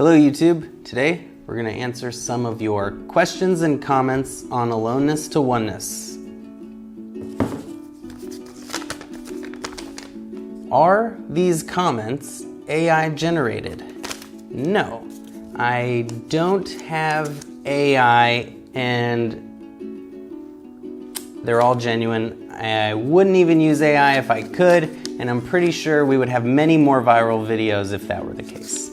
Hello YouTube. Today we're going to answer some of your questions and comments on aloneness to oneness. Are these comments AI generated? No, I don't have AI and they're all genuine. I wouldn't even use AI if I could, and I'm pretty sure we would have many more viral videos if that were the case.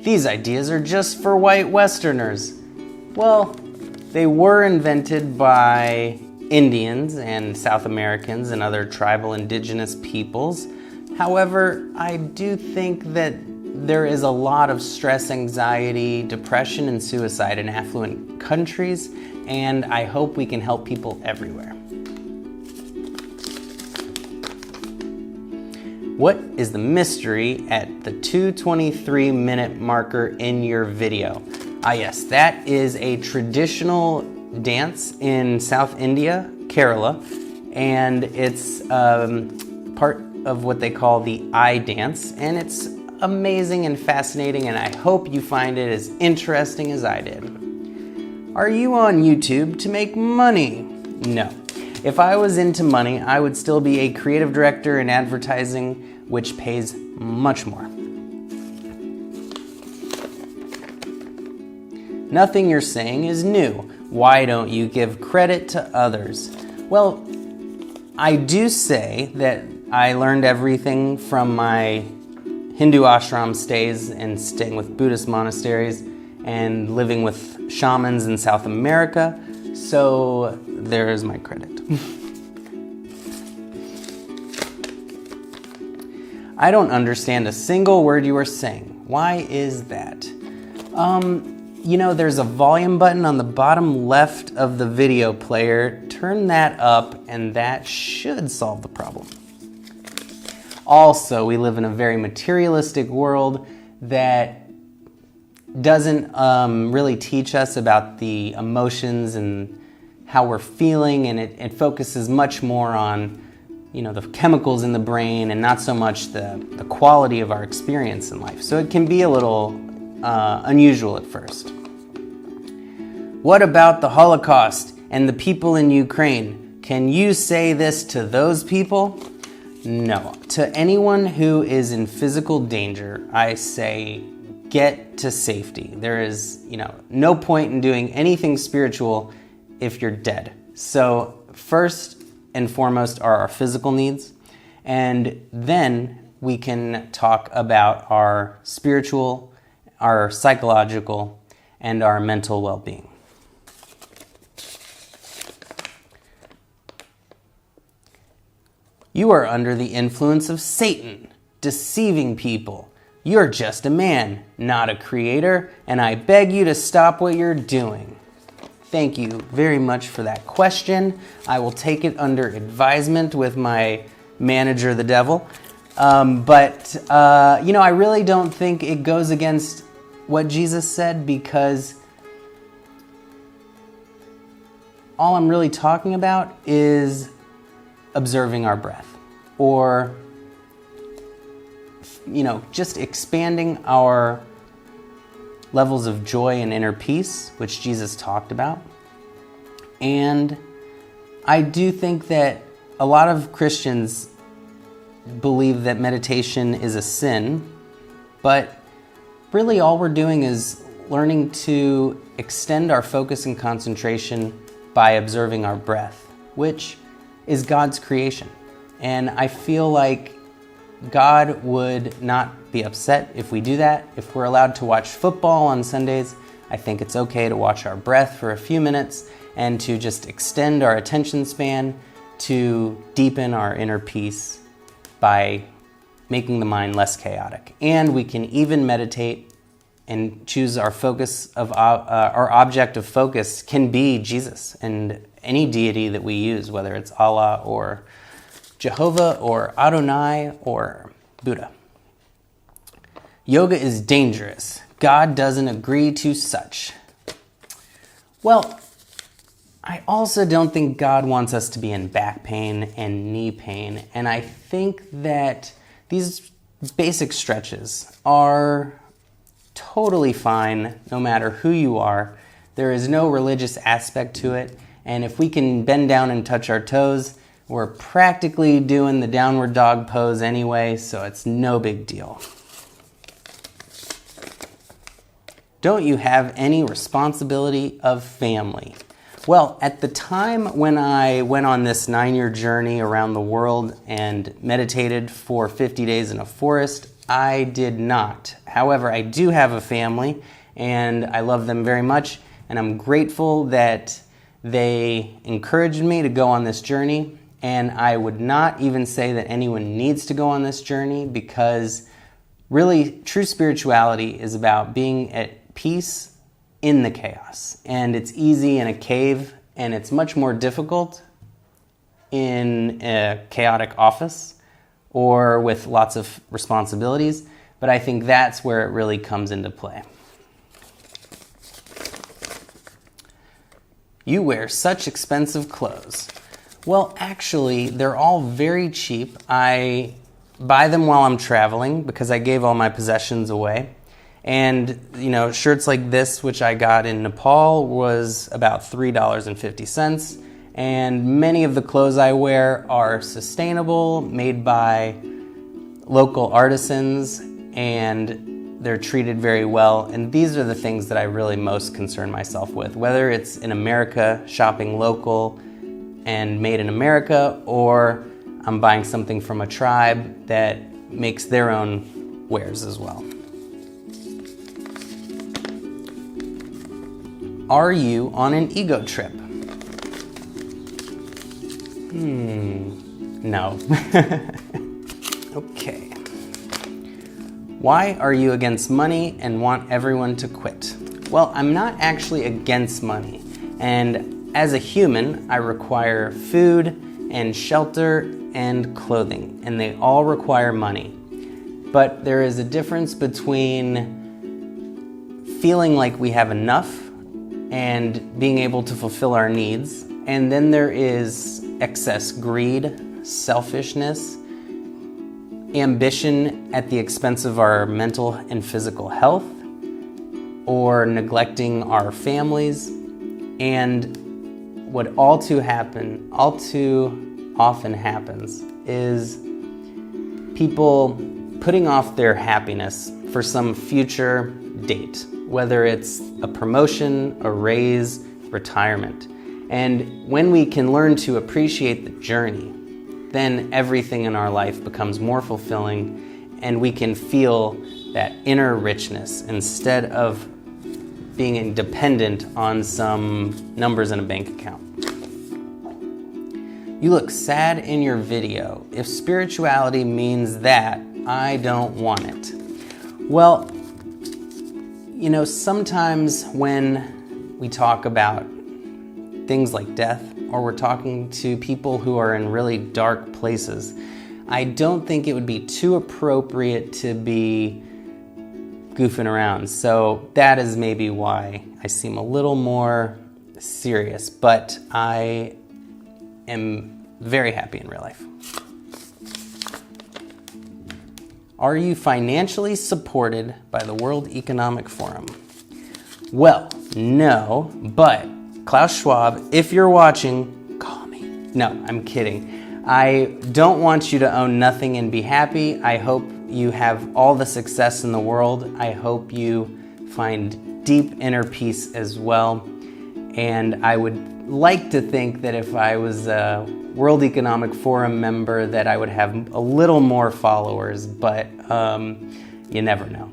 These ideas are just for white Westerners. Well, they were invented by Indians and South Americans and other tribal indigenous peoples. However, I do think that there is a lot of stress, anxiety, depression, and suicide in affluent countries, and I hope we can help people everywhere. What is the mystery at the 2:23-minute marker in your video? Yes, that is a traditional dance in South India, Kerala, and it's part of what they call the I dance, and it's amazing and fascinating, and I hope you find it as interesting as I did. Are you on YouTube to make money? No. If I was into money, I would still be a creative director in advertising, which pays much more. Nothing you're saying is new. Why don't you give credit to others? Well, I do say that I learned everything from my Hindu ashram stays and staying with Buddhist monasteries and living with shamans in South America, so there is my credit. I don't understand a single word you are saying. Why is that? There's a volume button on the bottom left of the video player. Turn that up and that should solve the problem. Also, we live in a very materialistic world that doesn't really teach us about the emotions and how we're feeling, and it focuses much more on the chemicals in the brain and not so much the quality of our experience in life. So it can be a little unusual at first. What about the Holocaust and the people in Ukraine? Can you say this to those people? No. To anyone who is in physical danger, I say get to safety. There is, no point in doing anything spiritual if you're dead. So first and foremost are our physical needs, and then we can talk about our spiritual, our psychological, and our mental well-being. You are under the influence of Satan, deceiving people. You're just a man, not a creator, and I beg you to stop what you're doing. Thank you very much for that question. I will take it under advisement with my manager, the devil. I really don't think it goes against what Jesus said, because all I'm really talking about is observing our breath, or just expanding our levels of joy and inner peace, which Jesus talked about. And I do think that a lot of Christians believe that meditation is a sin, but really all we're doing is learning to extend our focus and concentration by observing our breath, which is God's creation. And I feel like God would not be upset if we do that. If we're allowed to watch football on Sundays, I think it's okay to watch our breath for a few minutes and to just extend our attention span to deepen our inner peace by making the mind less chaotic. And we can even meditate and choose our focus of our object of focus can be Jesus and any deity that we use, whether it's Allah or Jehovah or Adonai or Buddha. Yoga is dangerous. God doesn't agree to such. Well, I also don't think God wants us to be in back pain and knee pain, and I think that these basic stretches are totally fine no matter who you are. There is no religious aspect to it, and if we can bend down and touch our toes, we're practically doing the downward dog pose anyway, so it's no big deal. Don't you have any responsibility of family? Well, at the time when I went on this 9-year journey around the world and meditated for 50 days in a forest, I did not. However, I do have a family, and I love them very much, and I'm grateful that they encouraged me to go on this journey, and I would not even say that anyone needs to go on this journey, because really true spirituality is about being at peace in the chaos. And it's easy in a cave, and it's much more difficult in a chaotic office or with lots of responsibilities. But I think that's where it really comes into play. You wear such expensive clothes. Well, actually, they're all very cheap. I buy them while I'm traveling because I gave all my possessions away. And, shirts like this, which I got in Nepal, was about $3.50. And many of the clothes I wear are sustainable, made by local artisans, and they're treated very well. And these are the things that I really most concern myself with, whether it's in America, shopping local and made in America, or I'm buying something from a tribe that makes their own wares as well. Are you on an ego trip? No. Okay. Why are you against money and want everyone to quit? Well, I'm not actually against money. And as a human, I require food and shelter and clothing, and they all require money. But there is a difference between feeling like we have enough and being able to fulfill our needs. And then there is excess greed, selfishness, ambition at the expense of our mental and physical health, or neglecting our families. And what all too often happens is people putting off their happiness for some future date, whether it's a promotion, a raise, retirement. And when we can learn to appreciate the journey, then everything in our life becomes more fulfilling, and we can feel that inner richness instead of being dependent on some numbers in a bank account. You look sad in your video. If spirituality means that, I don't want it. Well, sometimes when we talk about things like death, or we're talking to people who are in really dark places, I don't think it would be too appropriate to be goofing around. So that is maybe why I seem a little more serious, but I am very happy in real life. Are you financially supported by the World Economic Forum? Well, no, but Klaus Schwab, if you're watching, call me. No, I'm kidding. I don't want you to own nothing and be happy. I hope you have all the success in the world. I hope you find deep inner peace as well. And I would like to think that if I was a World Economic Forum member that I would have a little more followers, but you never know.